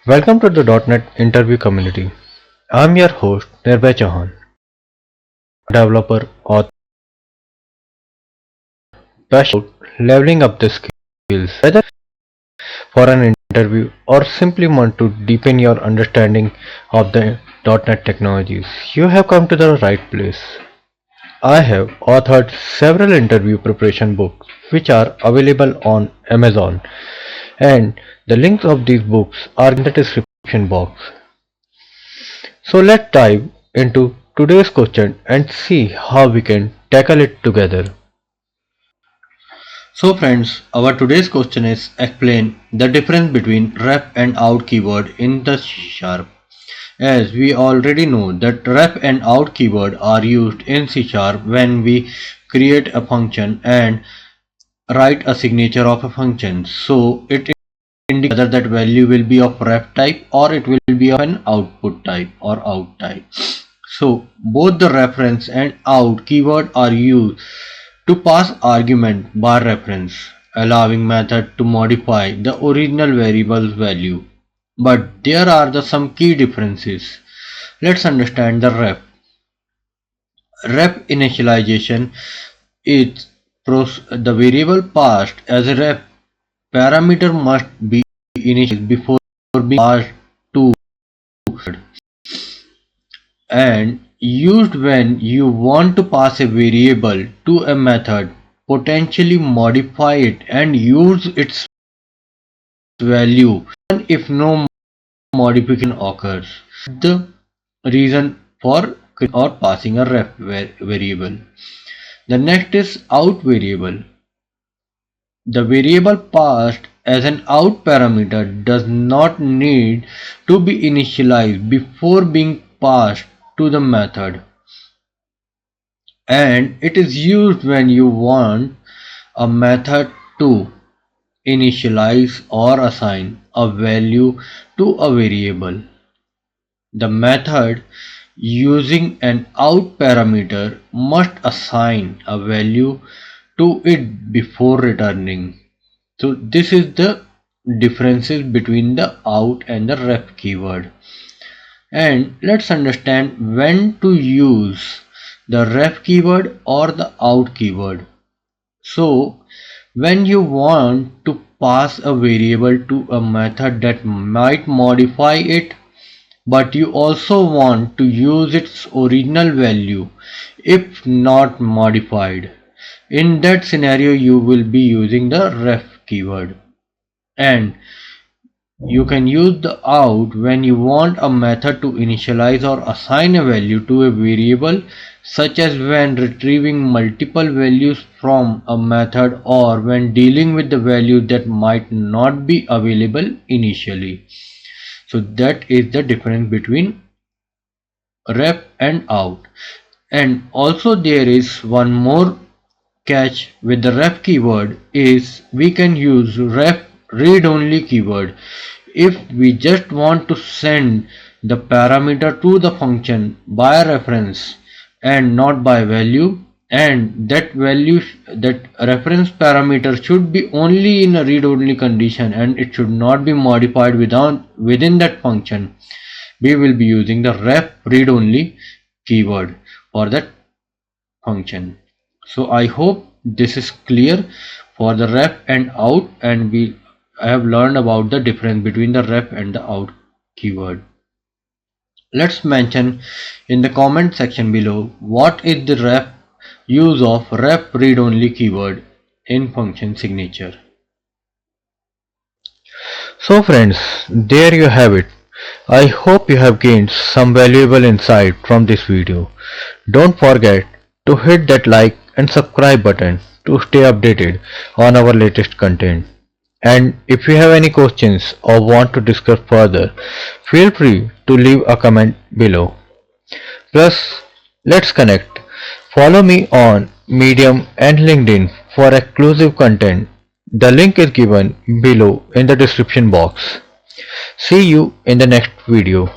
Welcome to the .NET interview community. I'm your host Nirbhay Chauhan, developer, author, passionate about leveling up the skills. Whether for an interview or simply want to deepen your understanding of the .NET technologies, you have come to the right place. I have authored several interview preparation books which are available on Amazon, and the links of these books are in the description box. So let's dive into today's question and see how we can tackle it together. So friends, our today's question is explain the difference between ref and out keyword in the C#. As we already know that ref and out keyword are used in C# when we create a function and write a signature of a function. So it indicates whether that value will be of ref type or it will be of an output type or out type. So both the reference and out keyword are used to pass argument bar reference, allowing method to modify the original variable's value. But there are some key differences. Let's understand the ref. Ref initialization is the variable passed as a ref parameter must be initialized before being passed to and used when you want to pass a variable to a method, potentially modify it and use its value even if no modification occurs. The reason for or passing a ref variable. The next is out variable. The variable passed as an out parameter does not need to be initialized before being passed to the method, and it is used when you want a method to initialize or assign a value to a variable. The method using an out parameter must assign a value to it before returning. So this is the differences between the out and the ref keyword. And let's understand when to use the ref keyword or the out keyword. So when you want to pass a variable to a method that might modify it, but you also want to use its original value if not modified. In that scenario, you will be using the ref keyword. And you can use the out when you want a method to initialize or assign a value to a variable, such as when retrieving multiple values from a method or when dealing with the value that might not be available initially. So that is the difference between ref and out. And also there is one more catch with the ref keyword is we can use ref read only keyword if we just want to send the parameter to the function by reference and not by value, and that value, that reference parameter should be only in a read only condition and it should not be modified within that function. We will be using the ref read only keyword for that function. So I hope this is clear for the ref and out, and I have learned about the difference between the ref and the out keyword. Let's mention in the comment section below what is the use of ref read only keyword in function signature. So friends, there you have it. I hope you have gained some valuable insight from this video. Don't forget to hit that like and subscribe button to stay updated on our latest content. And if you have any questions or want to discuss further, feel free to leave a comment below. Plus, let's connect. Follow me on Medium and LinkedIn for exclusive content. The link is given below in the description box. See you in the next video.